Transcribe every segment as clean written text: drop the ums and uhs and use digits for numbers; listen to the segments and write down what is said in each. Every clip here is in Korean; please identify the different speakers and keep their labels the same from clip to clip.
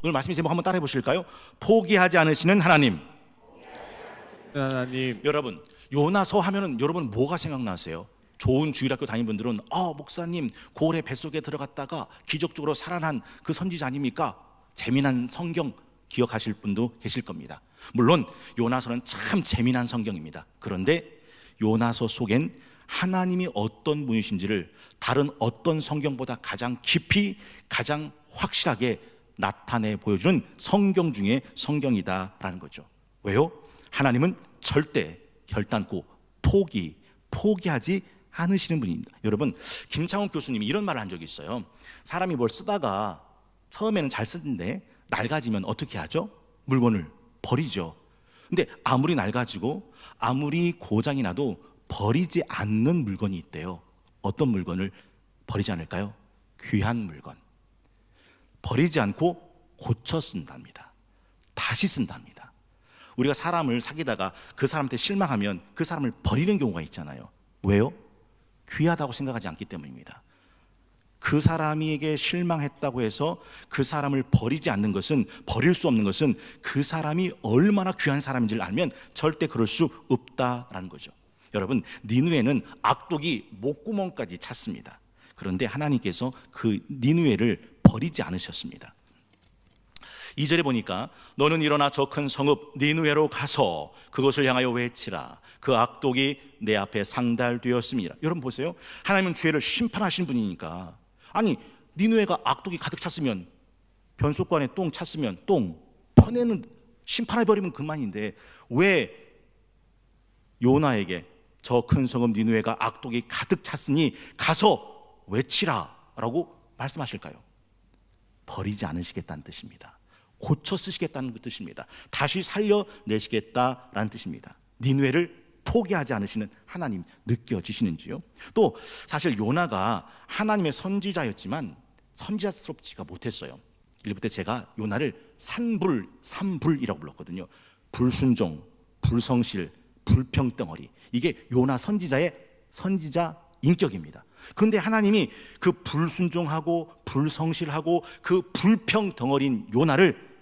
Speaker 1: 오늘 말씀의 제목 한번 따라해 보실까요? 포기하지 않으시는 하나님. 여러분, 요나서 하면은 여러분 뭐가 생각나세요? 좋은 주일학교 다니는 분들은 목사님 고래 뱃속에 들어갔다가 기적적으로 살아난 그 선지자 아닙니까? 재미난 성경 기억하실 분도 계실 겁니다. 물론 요나서는 참 재미난 성경입니다. 그런데 요나서 속엔 하나님이 어떤 분이신지를 다른 어떤 성경보다 가장 깊이, 가장 확실하게 나타내 보여주는 성경 중에 성경이다라는 거죠. 왜요? 하나님은 절대 결단코 포기하지 않으시는 분입니다. 여러분, 김창훈 교수님이 이런 말을 한 적이 있어요. 사람이 뭘 쓰다가 처음에는 잘 쓰는데 낡아지면 어떻게 하죠? 물건을 버리죠. 근데 아무리 낡아지고 아무리 고장이 나도 버리지 않는 물건이 있대요. 어떤 물건을 버리지 않을까요? 귀한 물건. 버리지 않고 고쳐 쓴답니다. 다시 쓴답니다. 우리가 사람을 사귀다가 그 사람한테 실망하면 그 사람을 버리는 경우가 있잖아요. 왜요? 귀하다고 생각하지 않기 때문입니다. 그 사람에게 실망했다고 해서 그 사람을 버리지 않는 것은, 버릴 수 없는 것은 그 사람이 얼마나 귀한 사람인지를 알면 절대 그럴 수 없다라는 거죠. 여러분, 니느웨는 악독이 목구멍까지 찼습니다. 그런데 하나님께서 그 니느웨를 버리지 않으셨습니다. 2절에 보니까 너는 일어나 저 큰 성읍 니느웨로 가서 그것을 향하여 외치라. 그 악독이 내 앞에 상달되었습니다. 여러분 보세요. 하나님은 죄를 심판하신 분이니까, 아니 니느웨가 악독이 가득 찼으면, 변속관에 똥 찼으면 똥 퍼내는, 심판해버리면 그만인데 왜 요나에게 저 큰 성읍 니느웨가 악독이 가득 찼으니 가서 외치라 라고 말씀하실까요? 버리지 않으시겠다는 뜻입니다. 고쳐 쓰시겠다는 뜻입니다. 다시 살려내시겠다라는 뜻입니다. 니느웨를 포기하지 않으시는 하나님 느껴지시는지요? 또 사실 요나가 하나님의 선지자였지만 선지자스럽지가 못했어요. 일부 때 제가 요나를 산불이라고 불렀거든요. 불순종, 불성실, 불평덩어리, 이게 요나 선지자의 선지자 인격입니다. 그런데 하나님이 그 불순종하고 불성실하고 그 불평덩어리인 요나를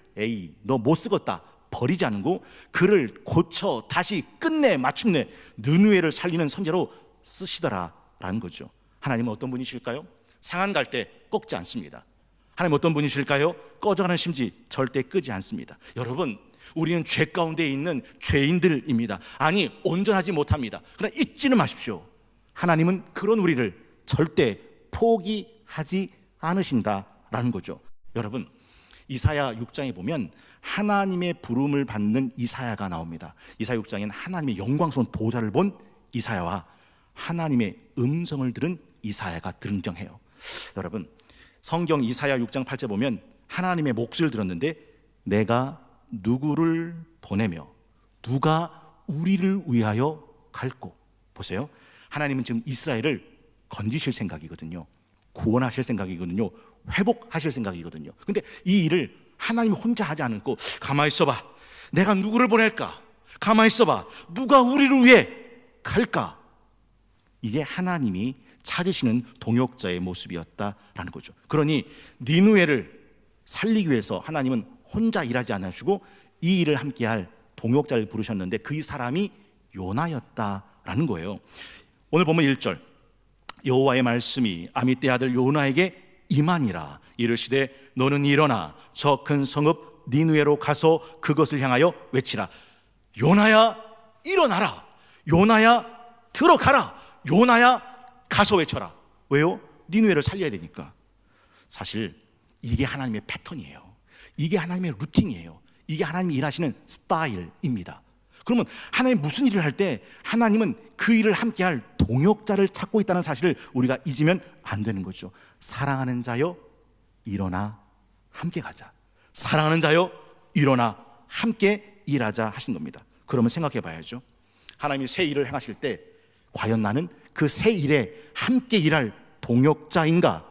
Speaker 1: 너 못 쓰겠다 버리지 않고 그를 고쳐 다시 끝내 마침내 느느웨를 살리는 선지자로 쓰시더라라는 거죠. 하나님은 어떤 분이실까요? 상한 갈 때 꺾지 않습니다. 하나님 어떤 분이실까요? 꺼져가는 심지 절대 끄지 않습니다. 여러분, 우리는 죄 가운데 있는 죄인들입니다. 아니, 온전하지 못합니다. 그러나 잊지는 마십시오. 하나님은 그런 우리를 절대 포기하지 않으신다라는 거죠. 여러분, 이사야 6장에 보면 하나님의 부름을 받는 이사야가 나옵니다. 이사야 6장에는 하나님의 영광스러운 보좌를 본 이사야와 하나님의 음성을 들은 이사야가 등장해요. 여러분, 성경 이사야 6장 8절 보면 하나님의 목소리를 들었는데 내가 누구를 보내며 누가 우리를 위하여 갈꼬. 보세요. 하나님은 지금 이스라엘을 건지실 생각이거든요. 구원하실 생각이거든요. 회복하실 생각이거든요. 근데 이 일을 하나님이 혼자 하지 않고 가만히 있어봐. 내가 누구를 보낼까? 가만히 있어봐. 누가 우리를 위해 갈까? 이게 하나님이 찾으시는 동역자의 모습이었다라는 거죠. 그러니 니느웨를 살리기 위해서 하나님은 혼자 일하지 않으시고 이 일을 함께할 동역자를 부르셨는데 그 사람이 요나였다라는 거예요. 오늘 보면 1절, 여호와의 말씀이 아미떼 아들 요나에게 임하니라. 이르시되 너는 일어나 저 큰 성읍 니느웨로 가서 그것을 향하여 외치라. 요나야 일어나라. 요나야 들어가라. 요나야 가서 외쳐라. 왜요? 니느웨를 살려야 되니까. 사실 이게 하나님의 패턴이에요. 이게 하나님의 루틴이에요. 이게 하나님이 일하시는 스타일입니다. 그러면 하나님 무슨 일을 할 때 하나님은 그 일을 함께할 동역자를 찾고 있다는 사실을 우리가 잊으면 안 되는 거죠. 사랑하는 자여 일어나 함께 가자. 사랑하는 자여 일어나 함께 일하자 하신 겁니다. 그러면 생각해 봐야죠. 하나님이 새 일을 행하실 때 과연 나는 그 새 일에 함께 일할 동역자인가?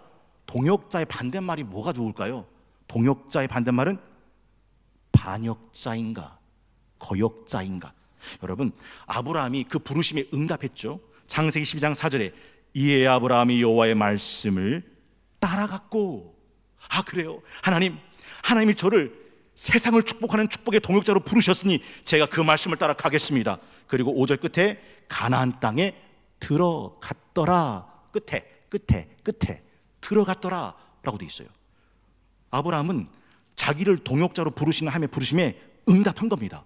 Speaker 1: 동역자의 반대말이 뭐가 좋을까요? 동역자의 반대말은 반역자인가? 거역자인가? 여러분, 아브라함이 그 부르심에 응답했죠. 창세기 12장 4절에 이에 아브라함이 여호와의 말씀을 따라갔고. 그래요. 하나님, 하나님이 저를 세상을 축복하는 축복의 동역자로 부르셨으니 제가 그 말씀을 따라 가겠습니다. 그리고 5절 끝에 가나안 땅에 들어갔더라. 끝에 들어갔더라 라고 돼 있어요. 아브라함은 자기를 동역자로 부르시는 하나님의 부르심에 응답한 겁니다.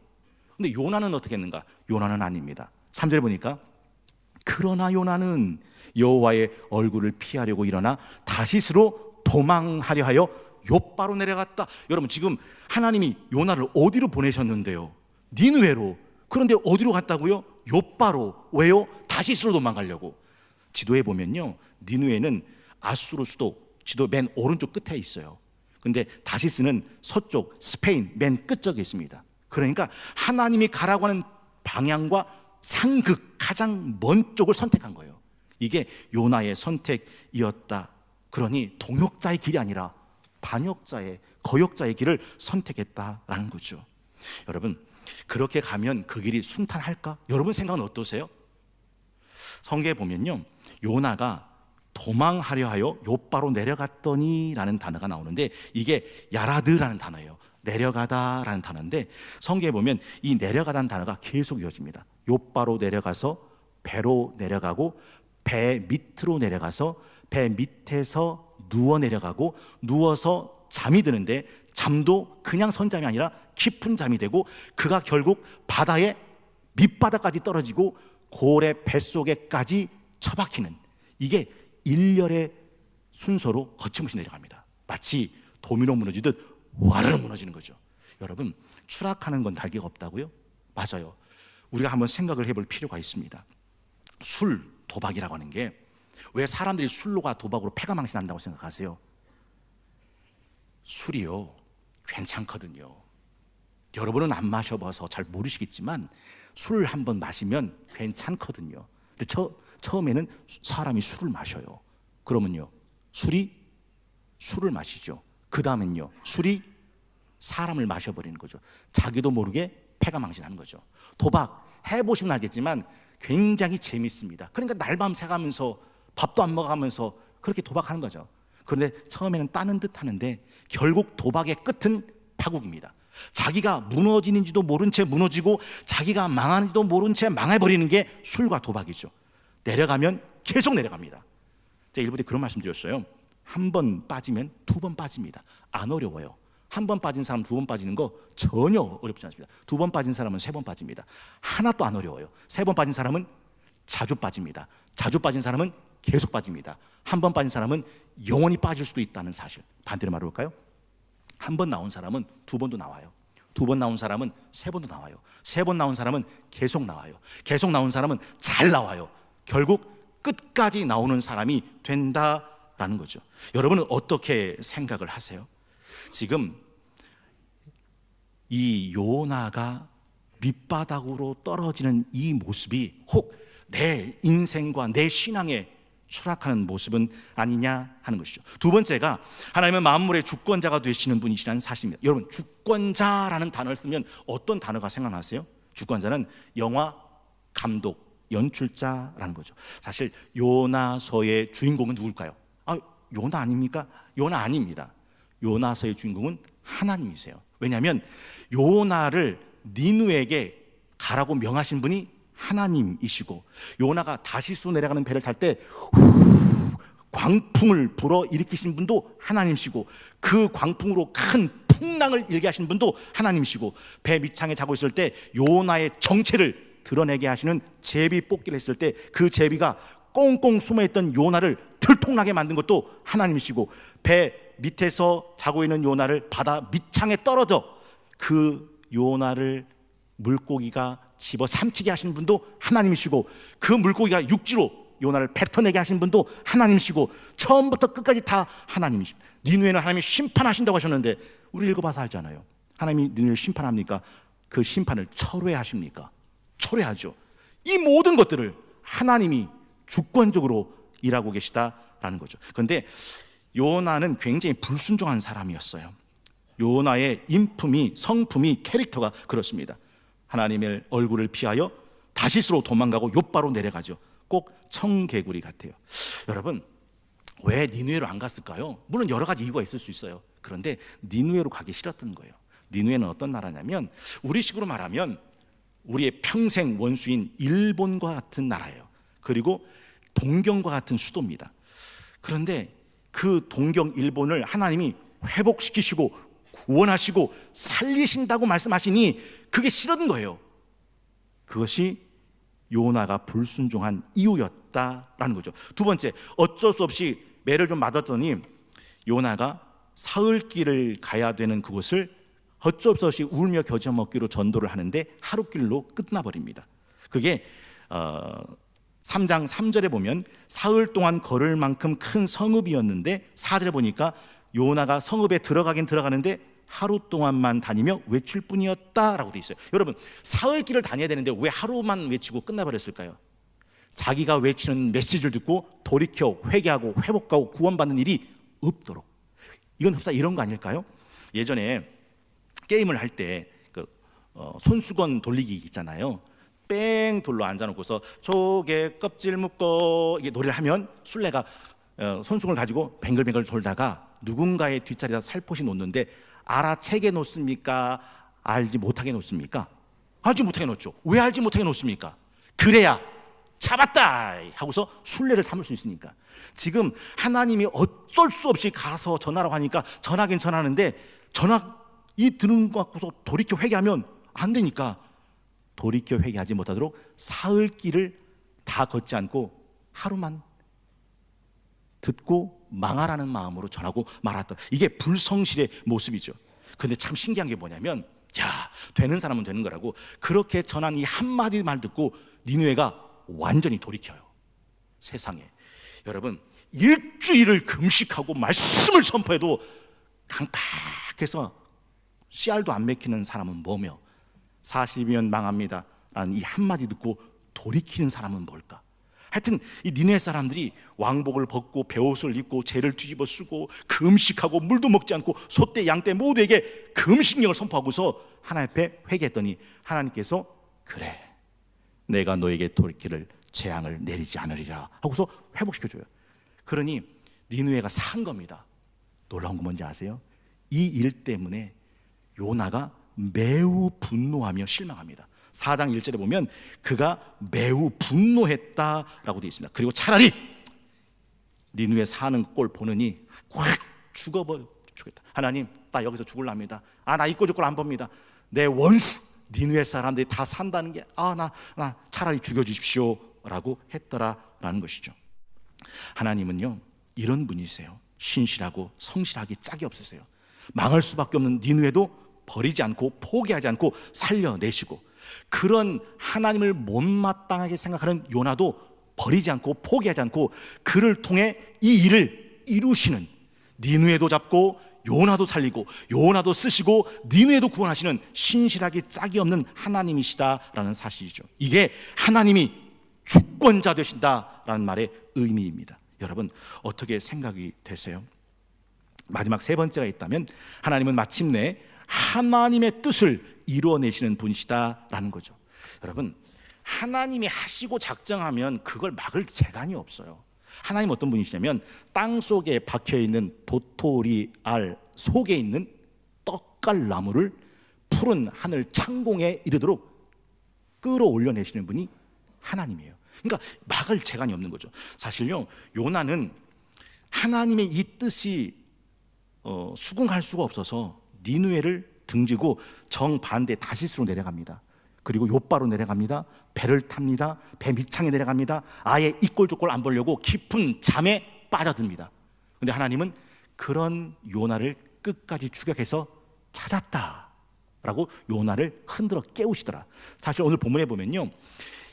Speaker 1: 근데 요나는 어떻게 했는가? 요나는 아닙니다. 3절 보니까 그러나 요나는 여호와의 얼굴을 피하려고 일어나 다시스로 도망하려 하여 욥바로 내려갔다. 여러분, 지금 하나님이 요나를 어디로 보내셨는데요? 니느웨로. 그런데 어디로 갔다고요? 욥바로. 왜요? 다시스로 도망가려고. 지도에 보면요, 니느웨는 아수르 수도 지도 맨 오른쪽 끝에 있어요. 근데 다시스는 서쪽 스페인 맨 끝쪽에 있습니다. 그러니까 하나님이 가라고 하는 방향과 상극 가장 먼 쪽을 선택한 거예요. 이게 요나의 선택이었다. 그러니 동역자의 길이 아니라 반역자의, 거역자의 길을 선택했다라는 거죠. 여러분, 그렇게 가면 그 길이 순탄할까? 여러분 생각은 어떠세요? 성경에 보면요, 요나가 도망하려 하여 욥바로 내려갔더니 라는 단어가 나오는데 이게 야라드라는 단어예요. 내려가다라는 단어인데 성경에 보면 이 내려가다는 단어가 계속 이어집니다. 욥바로 내려가서 배로 내려가고 배 밑으로 내려가서 배 밑에서 누워 내려가고 누워서 잠이 드는데 잠도 그냥 선잠이 아니라 깊은 잠이 되고 그가 결국 바다의 밑바닥까지 떨어지고 고래 뱃속에까지 처박히는, 이게 일렬의 순서로 거침없이 내려갑니다. 마치 도미노 무너지듯 와르르 무너지는 거죠. 여러분, 추락하는 건 달기가 없다고요? 맞아요. 우리가 한번 생각을 해볼 필요가 있습니다. 술, 도박이라고 하는 게 왜 사람들이 술로가 도박으로 패가망신한다고 생각하세요? 술이요, 괜찮거든요. 여러분은 안 마셔봐서 잘 모르시겠지만 술 한번 마시면 괜찮거든요. 근데 처음에는 사람이 술을 마셔요. 그러면요, 술을 마시죠. 그 다음엔요, 술이 사람을 마셔버리는 거죠. 자기도 모르게 패가망신하는 거죠. 도박 해보시면 알겠지만 굉장히 재밌습니다. 그러니까 날밤 새가면서 밥도 안 먹어가면서 그렇게 도박하는 거죠. 그런데 처음에는 따는 듯 하는데 결국 도박의 끝은 파국입니다. 자기가 무너지는지도 모른 채 무너지고 자기가 망하는지도 모른 채 망해버리는 게 술과 도박이죠. 내려가면 계속 내려갑니다. 제가 일부러 그런 말씀 드렸어요. 한 번 빠지면 두 번 빠집니다. 안 어려워요. 한 번 빠진 사람 두 번 빠지는 거 전혀 어렵지 않습니다. 두 번 빠진 사람은 세 번 빠집니다. 하나도 안 어려워요. 세 번 빠진 사람은 자주 빠집니다. 자주 빠진 사람은 계속 빠집니다. 한 번 빠진 사람은 영원히 빠질 수도 있다는 사실. 반대로 말해볼까요? 한 번 나온 사람은 두 번도 나와요. 두 번 나온 사람은 세 번도 나와요. 세 번 나온 사람은 계속 나와요. 계속 나온 사람은 잘 나와요. 결국 끝까지 나오는 사람이 된다라는 거죠. 여러분은 어떻게 생각을 하세요? 지금 이 요나가 밑바닥으로 떨어지는 이 모습이 혹 내 인생과 내 신앙에 추락하는 모습은 아니냐 하는 것이죠. 두 번째가 하나님은 만물의 주권자가 되시는 분이시라는 사실입니다. 여러분, 주권자라는 단어를 쓰면 어떤 단어가 생각나세요? 주권자는 영화 감독, 연출자라는 거죠. 사실 요나서의 주인공은 누굴까요? 요나 아닙니까? 요나 아닙니다. 요나서의 주인공은 하나님이세요. 왜냐하면 요나를 니누에게 가라고 명하신 분이 하나님이시고, 요나가 다시수 내려가는 배를 탈 때 광풍을 불어 일으키신 분도 하나님이시고, 그 광풍으로 큰 풍랑을 일게 하신 분도 하나님이시고, 배 밑창에 자고 있을 때 요나의 정체를 드러내게 하시는 제비 뽑기를 했을 때 그 제비가 꽁꽁 숨어있던 요나를 들통나게 만든 것도 하나님이시고, 배 밑에서 자고 있는 요나를 바다 밑창에 떨어져 그 요나를 물고기가 집어 삼키게 하신 분도 하나님이시고, 그 물고기가 육지로 요나를 뱉어내게 하신 분도 하나님이시고, 처음부터 끝까지 다 하나님이십니다. 니누에는 하나님이 심판하신다고 하셨는데 우리 읽어봐서 알잖아요. 하나님이 니누에를 심판합니까? 그 심판을 철회하십니까? 철회하죠. 이 모든 것들을 하나님이 주권적으로 일하고 계시다라는 거죠. 그런데 요나는 굉장히 불순종한 사람이었어요. 요나의 인품이, 성품이, 캐릭터가 그렇습니다. 하나님의 얼굴을 피하여 다시스로 도망가고 욥바로 내려가죠. 꼭 청개구리 같아요. 여러분, 왜 니느웨로 안 갔을까요? 물론 여러 가지 이유가 있을 수 있어요. 그런데 니누에로 가기 싫었던 거예요. 니누에는 어떤 나라냐면 우리식으로 말하면 우리의 평생 원수인 일본과 같은 나라예요. 그리고 동경과 같은 수도입니다. 그런데 그 동경 일본을 하나님이 회복시키시고 구원하시고 살리신다고 말씀하시니 그게 싫은 거예요. 그것이 요나가 불순종한 이유였다라는 거죠. 두 번째, 어쩔 수 없이 매를 좀 맞았더니 요나가 사흘길을 가야 되는 그곳을 어쩔 수 없이 울며 겨자 먹기로 전도를 하는데 하루길로 끝나버립니다. 그게 3장 3절에 보면 사흘 동안 걸을 만큼 큰 성읍이었는데 4절에 보니까 요나가 성읍에 들어가긴 들어가는데 하루 동안만 다니며 외칠 뿐이었다라고 돼 있어요. 여러분, 사흘 길을 다녀야 되는데 왜 하루만 외치고 끝나버렸을까요? 자기가 외치는 메시지를 듣고 돌이켜 회개하고 회복하고 구원받는 일이 없도록. 이건 흡사 이런 거 아닐까요? 예전에 게임을 할 때 손수건 돌리기 있잖아요. 뺑 돌로 앉아놓고서 조개 껍질 묶고 이게 노래를 하면 술래가 손수건을 가지고 뱅글뱅글 돌다가 누군가의 뒷자리에다 살포시 놓는데 알아채게 놓습니까? 알지 못하게 놓습니까? 알지 못하게 놓죠. 왜 알지 못하게 놓습니까? 그래야 잡았다 하고서 순례를 삼을 수 있으니까. 지금 하나님이 어쩔 수 없이 가서 전하라고 하니까 전하긴 전하는데 전화 이 드는 거 갖고서 돌이켜 회개하면 안 되니까 돌이켜 회개하지 못하도록 사흘 길을 다 걷지 않고 하루만 듣고 망하라는 마음으로 전하고 말았다. 이게 불성실의 모습이죠. 근데 참 신기한 게 뭐냐면, 야, 되는 사람은 되는 거라고 그렇게 전한 이 한마디 말 듣고 니느웨가 완전히 돌이켜요. 세상에. 여러분, 일주일을 금식하고 말씀을 선포해도 강팍해서 씨알도 안 맥히는 사람은 뭐며 40이면 망합니다 라는 이 한마디 듣고 돌이키는 사람은 뭘까? 하여튼 이 니느웨 사람들이 왕복을 벗고 베옷을 입고 재를 뒤집어 쓰고 금식하고 물도 먹지 않고 소떼 양떼 모두에게 금식령을 선포하고서 하나님 앞에 회개했더니 하나님께서 그래, 내가 너에게 돌이키를 재앙을 내리지 않으리라 하고서 회복시켜줘요. 그러니 니느웨가 산 겁니다. 놀라운 건 뭔지 아세요? 이 일 때문에 요나가 매우 분노하며 실망합니다. 4장 1절에 보면 그가 매우 분노했다라고 되어 있습니다. 그리고 차라리 니느웨 사는 꼴 보느니 확 죽어버리겠다. 하나님, 나 여기서 죽을랍니다. 나 이꼴 저꼴 안 봅니다. 내 원수 니느웨 사람들이 다 산다는 게 나 차라리 죽여주십시오 라고 했더라라는 것이죠. 하나님은요 이런 분이세요. 신실하고 성실하기 짝이 없으세요. 망할 수밖에 없는 니느웨도 버리지 않고 포기하지 않고 살려내시고, 그런 하나님을 못마땅하게 생각하는 요나도 버리지 않고 포기하지 않고 그를 통해 이 일을 이루시는, 니느웨도 잡고 요나도 살리고 요나도 쓰시고 니느웨도 구원하시는 신실하기 짝이 없는 하나님이시다라는 사실이죠. 이게 하나님이 주권자 되신다라는 말의 의미입니다. 여러분, 어떻게 생각이 되세요? 마지막 세 번째가 있다면 하나님은 마침내 하나님의 뜻을 이루어내시는 분이시다라는 거죠. 여러분, 하나님이 하시고 작정하면 그걸 막을 재간이 없어요. 하나님 어떤 분이시냐면 땅 속에 박혀있는 도토리 알 속에 있는 떡갈나무를 푸른 하늘 창공에 이르도록 끌어올려내시는 분이 하나님이에요. 그러니까 막을 재간이 없는 거죠. 사실요, 요나는 하나님의 이 뜻이 수긍할 수가 없어서 니느웨를 등지고 정반대 다시스로 내려갑니다. 그리고 욥바로 내려갑니다. 배를 탑니다. 배 밑창에 내려갑니다. 아예 이꼴저꼴 안 보려고 깊은 잠에 빠져듭니다. 그런데 하나님은 그런 요나를 끝까지 추격해서 찾았다라고 요나를 흔들어 깨우시더라. 사실 오늘 본문에 보면요,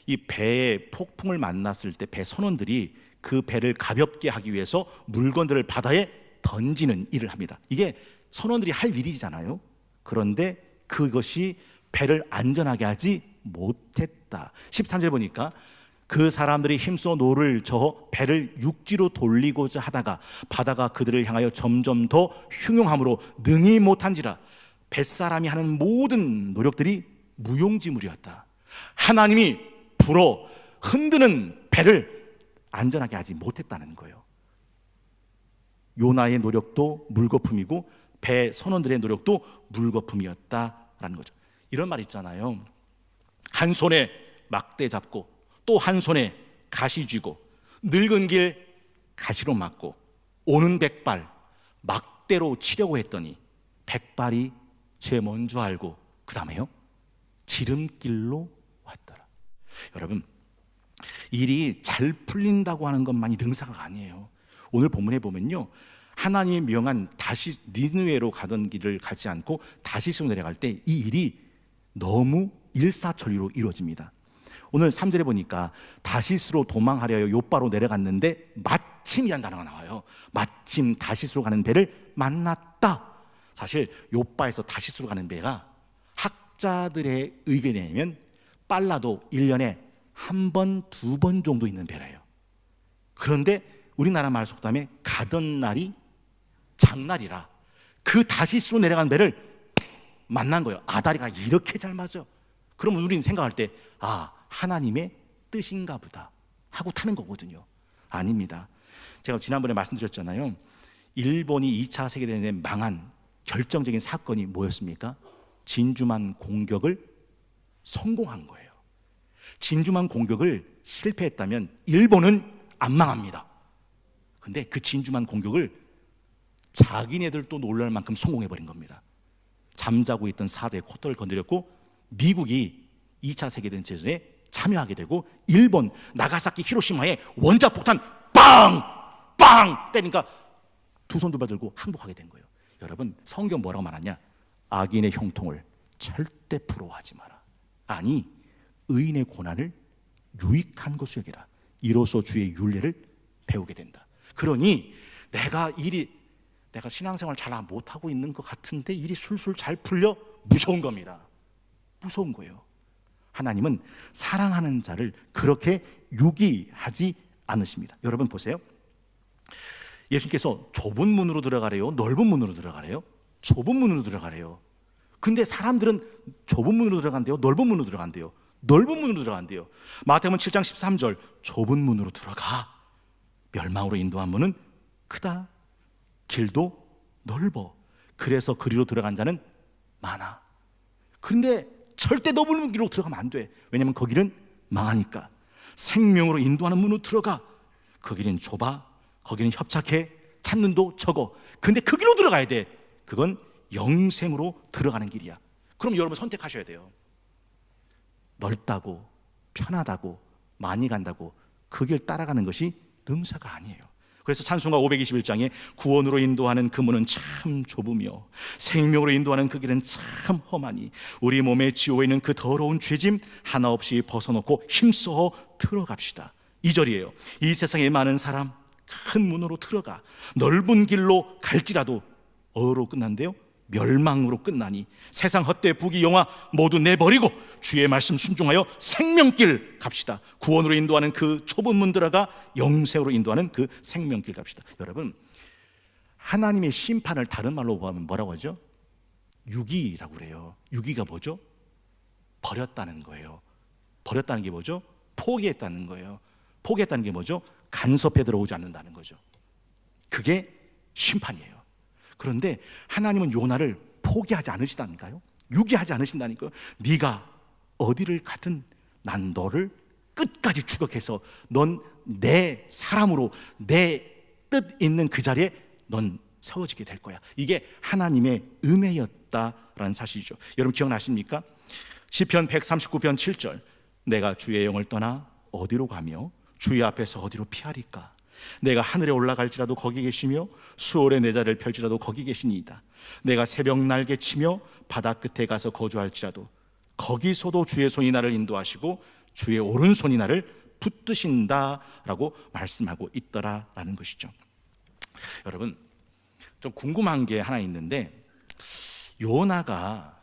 Speaker 1: 이 배의 폭풍을 만났을 때 배 선원들이 그 배를 가볍게 하기 위해서 물건들을 바다에 던지는 일을 합니다. 이게 선원들이 할 일이잖아요. 그런데 그것이 배를 안전하게 하지 못했다. 13절 보니까 그 사람들이 힘써 노를 저어 배를 육지로 돌리고자 하다가 바다가 그들을 향하여 점점 더 흉용함으로 능히 못한지라 뱃사람이 하는 모든 노력들이 무용지물이었다. 하나님이 불어 흔드는 배를 안전하게 하지 못했다는 거예요. 요나의 노력도 물거품이고 배 선원들의 노력도 물거품이었다라는 거죠. 이런 말 있잖아요. 한 손에 막대 잡고 또 한 손에 가시 쥐고 늙은 길 가시로 막고 오는 백발 막대로 치려고 했더니 백발이 제 먼저 알고 그 다음에요 지름길로 왔더라. 여러분, 일이 잘 풀린다고 하는 것만이 능사가 아니에요. 오늘 본문에 보면요, 하나님이 명한 다시 니느웨로 가던 길을 가지 않고 다시스로 내려갈 때 이 일이 너무 일사천리로 이루어집니다. 오늘 3절에 보니까 다시스로 도망하려 요바로 내려갔는데 마침이라는 단어가 나와요. 마침 다시스로 가는 배를 만났다. 사실 요바에서 다시스로 가는 배가 학자들의 의견에 의하면 빨라도 1년에 한 번, 두 번 정도 있는 배래요. 그런데 우리나라 말 속담에 가던 날이 장날이라 그 다시스로 내려간 배를 만난 거예요. 아다리가 이렇게 잘 맞아. 그러면 우리는 생각할 때 하나님의 뜻인가 보다 하고 타는 거거든요. 아닙니다. 제가 지난번에 말씀드렸잖아요. 일본이 2차 세계대전에 망한 결정적인 사건이 뭐였습니까? 진주만 공격을 성공한 거예요. 진주만 공격을 실패했다면 일본은 안 망합니다. 근데 그 진주만 공격을 자기네들도 놀랄 만큼 성공해버린 겁니다. 잠자고 있던 4대 코털을 건드렸고 미국이 2차 세계대전에 참여하게 되고 일본 나가사키 히로시마에 원자폭탄 빵! 빵! 때리니까 두 손 두 발 들고 항복하게 된 거예요. 여러분, 성경 뭐라고 말하냐? 악인의 형통을 절대 부러워하지 마라. 아니, 의인의 고난을 유익한 것으로 여기라. 이로써 주의 율례를 배우게 된다. 그러니 내가 신앙생활 잘 못하고 있는 것 같은데 일이 술술 잘 풀려? 무서운 겁니다. 무서운 거예요. 하나님은 사랑하는 자를 그렇게 유기하지 않으십니다. 여러분 보세요. 예수님께서 좁은 문으로 들어가래요? 넓은 문으로 들어가래요? 좁은 문으로 들어가래요. 근데 사람들은 좁은 문으로 들어간대요? 넓은 문으로 들어간대요? 넓은 문으로 들어간대요. 마태복음 7장 13절 좁은 문으로 들어가. 멸망으로 인도한 문은 크다. 길도 넓어. 그래서 그리로 들어간 자는 많아. 그런데 절대 넓은 길로 들어가면 안 돼. 왜냐하면 그 길은 망하니까. 생명으로 인도하는 문으로 들어가. 그 길은 좁아. 거기는 협착해. 찾는도 적어. 근데 그 길로 들어가야 돼. 그건 영생으로 들어가는 길이야. 그럼 여러분 선택하셔야 돼요. 넓다고 편하다고 많이 간다고 그 길 따라가는 것이 능사가 아니에요. 그래서 찬송가 521장에 구원으로 인도하는 그 문은 참 좁으며 생명으로 인도하는 그 길은 참 험하니 우리 몸에 지워 있는 그 더러운 죄짐 하나 없이 벗어놓고 힘써 들어갑시다. 2절이에요. 이 세상에 많은 사람 큰 문으로 들어가 넓은 길로 갈지라도 어로 끝난대요. 멸망으로 끝나니 세상 헛되이 부귀영화 모두 내버리고 주의 말씀 순종하여 생명길 갑시다. 구원으로 인도하는 그 좁은 문 들어가 영생으로 인도하는 그 생명길 갑시다. 여러분, 하나님의 심판을 다른 말로 보면 뭐라고 하죠? 유기라고 그래요. 유기가 뭐죠? 버렸다는 거예요. 버렸다는 게 뭐죠? 포기했다는 거예요. 포기했다는 게 뭐죠? 간섭해 들어오지 않는다는 거죠. 그게 심판이에요. 그런데 하나님은 요나를 포기하지 않으시다니까요. 유기하지 않으신다니까요. 네가 어디를 가든 난 너를 끝까지 추격해서 넌 내 사람으로 내 뜻 있는 그 자리에 넌 세워지게 될 거야. 이게 하나님의 은혜였다라는 사실이죠. 여러분 기억나십니까? 시편 139편 7절 내가 주의 영을 떠나 어디로 가며 주의 앞에서 어디로 피하리까? 내가 하늘에 올라갈지라도 거기 계시며 수월에 내 자리를 펼지라도 거기 계시니이다. 내가 새벽 날개 치며 바다 끝에 가서 거주할지라도 거기서도 주의 손이 나를 인도하시고 주의 오른손이 나를 붙드신다라고 말씀하고 있더라라는 것이죠. 여러분, 좀 궁금한 게 하나 있는데 요나가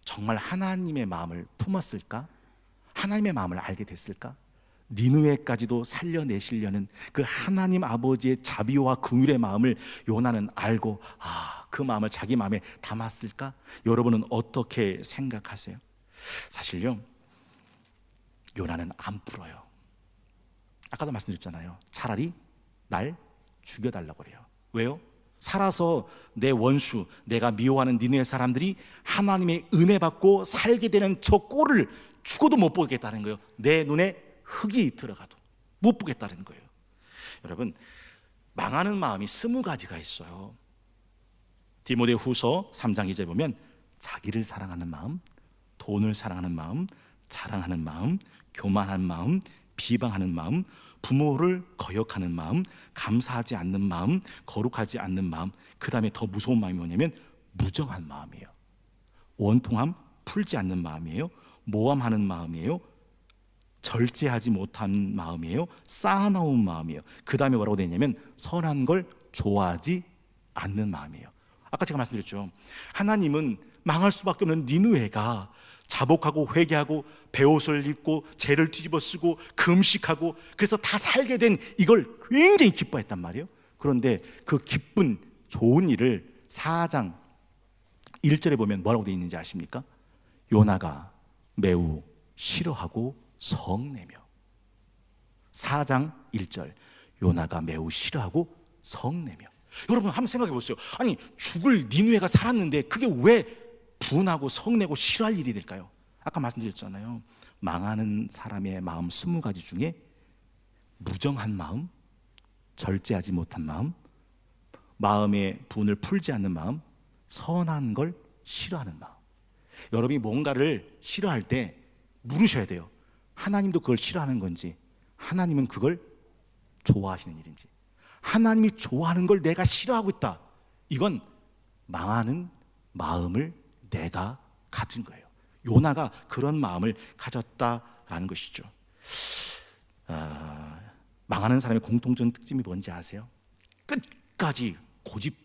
Speaker 1: 정말 하나님의 마음을 품었을까? 하나님의 마음을 알게 됐을까? 니느웨까지도 살려내시려는 그 하나님 아버지의 자비와 긍휼의 마음을 요나는 알고 그 마음을 자기 마음에 담았을까? 여러분은 어떻게 생각하세요? 사실요, 요나는 안 풀어요. 아까도 말씀드렸잖아요. 차라리 날 죽여달라고 그래요. 왜요? 살아서 내 원수, 내가 미워하는 니느웨 사람들이 하나님의 은혜 받고 살게 되는 저 꼴을 죽어도 못 보겠다는 거예요. 내 눈에 흙이 들어가도 못 보겠다는 거예요. 여러분, 망하는 마음이 20가지가 있어요. 디모데후서 3장 2절 보면 자기를 사랑하는 마음, 돈을 사랑하는 마음, 자랑하는 마음, 교만한 마음, 비방하는 마음, 부모를 거역하는 마음, 감사하지 않는 마음, 거룩하지 않는 마음, 그 다음에 더 무서운 마음이 뭐냐면 무정한 마음이에요. 원통함, 풀지 않는 마음이에요. 모함하는 마음이에요. 절제하지 못한 마음이에요. 쌓아놓은 마음이에요. 그 다음에 뭐라고 되어 있냐면 선한 걸 좋아하지 않는 마음이에요. 아까 제가 말씀드렸죠. 하나님은 망할 수밖에 없는 니느웨가 자복하고 회개하고 베옷을 입고 죄를 뒤집어 쓰고 금식하고 그래서 다 살게 된 이걸 굉장히 기뻐했단 말이에요. 그런데 그 기쁜 좋은 일을 4장 1절에 보면 뭐라고 되어 있는지 아십니까? 요나가 매우 싫어하고 성내며. 4장 1절 요나가 매우 싫어하고 성내며. 여러분 한번 생각해 보세요. 아니 죽을 니느웨가 살았는데 그게 왜 분하고 성내고 싫어할 일이 될까요? 아까 말씀드렸잖아요. 망하는 사람의 마음 20가지 중에 무정한 마음, 절제하지 못한 마음, 마음의 분을 풀지 않는 마음, 선한 걸 싫어하는 마음. 여러분이 뭔가를 싫어할 때 물으셔야 돼요. 하나님도 그걸 싫어하는 건지, 하나님은 그걸 좋아하시는 일인지. 하나님이 좋아하는 걸 내가 싫어하고 있다, 이건 망하는 마음을 내가 가진 거예요. 요나가 그런 마음을 가졌다라는 것이죠. 망하는 사람의 공통적인 특징이 뭔지 아세요? 끝까지 고집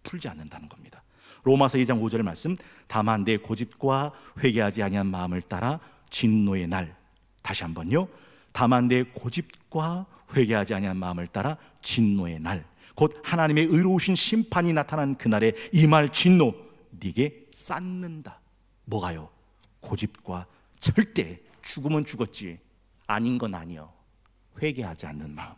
Speaker 1: 풀지 않는다는 겁니다. 로마서 2장 5절 말씀, 다만 내 고집과 회개하지 아니한 마음을 따라 진노의 날. 다시 한번요. 다만 내 고집과 회개하지 아니한 마음을 따라 진노의 날, 곧 하나님의 의로우신 심판이 나타난 그날에 이 말 진노 네게 쌓는다. 뭐가요? 고집과 절대 죽으면 죽었지 아닌 건 아니요, 회개하지 않는 마음.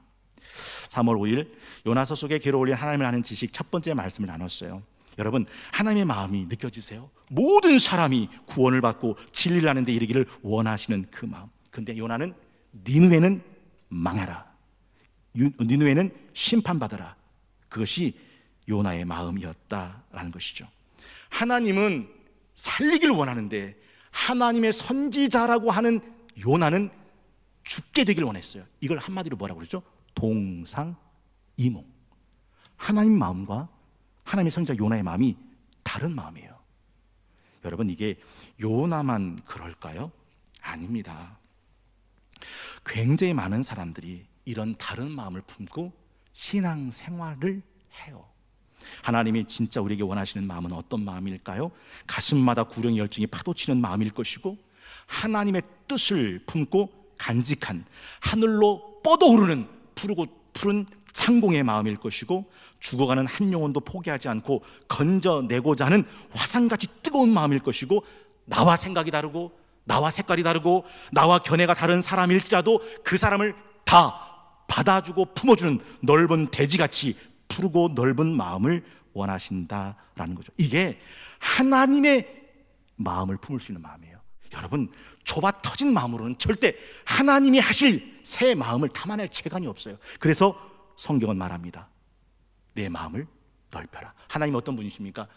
Speaker 1: 3월 5일 요나서 속에 기록 올린 하나님을 아는 지식 첫 번째 말씀을 나눴어요. 여러분 하나님의 마음이 느껴지세요? 모든 사람이 구원을 받고 진리를 아는 데 이르기를 원하시는 그 마음. 근데 요나는 니느웨는 망해라, 니느웨는 심판받아라, 그것이 요나의 마음이었다라는 것이죠. 하나님은 살리기를 원하는데 하나님의 선지자라고 하는 요나는 죽게 되길 원했어요. 이걸 한마디로 뭐라고 그러죠? 동상이몽. 하나님 마음과 하나님의 선지자 요나의 마음이 다른 마음이에요. 여러분 이게 요나만 그럴까요? 아닙니다. 굉장히 많은 사람들이 이런 다른 마음을 품고 신앙 생활을 해요. 하나님이 진짜 우리에게 원하시는 마음은 어떤 마음일까요? 가슴마다 구령의 열정이 파도치는 마음일 것이고, 하나님의 뜻을 품고 간직한 하늘로 뻗어오르는 푸른 창공의 마음일 것이고, 죽어가는 한 영혼도 포기하지 않고 건져내고자 하는 화산같이 뜨거운 마음일 것이고, 나와 생각이 다르고 나와 색깔이 다르고 나와 견해가 다른 사람일지라도 그 사람을 다 받아주고 품어주는 넓은 대지같이 푸르고 넓은 마음을 원하신다라는 거죠. 이게 하나님의 마음을 품을 수 있는 마음이에요. 여러분 좁아 터진 마음으로는 절대 하나님이 하실 새 마음을 담아낼 재간이 없어요. 그래서 성경은 말합니다. 내 마음을 넓혀라. 하나님은 어떤 분이십니까?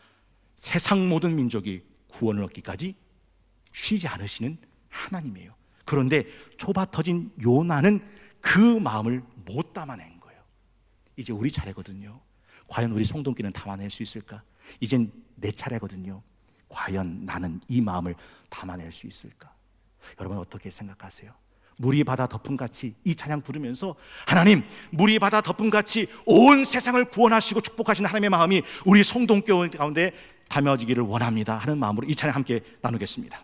Speaker 1: 세상 모든 민족이 구원을 얻기까지 쉬지 않으시는 하나님이에요. 그런데 좁아 터진 요나는 그 마음을 못 담아낸 거예요. 이제 우리 차례거든요. 과연 우리 송동기는 담아낼 수 있을까? 이젠 내 차례거든요. 과연 나는 이 마음을 담아낼 수 있을까? 여러분 어떻게 생각하세요? 물이 바다 덮음같이 이 찬양 부르면서 하나님, 물이 바다 덮음같이 온 세상을 구원하시고 축복하시는 하나님의 마음이 우리 송동교회 가운데 담아지기를 원합니다 하는 마음으로 이 찬양 함께 나누겠습니다.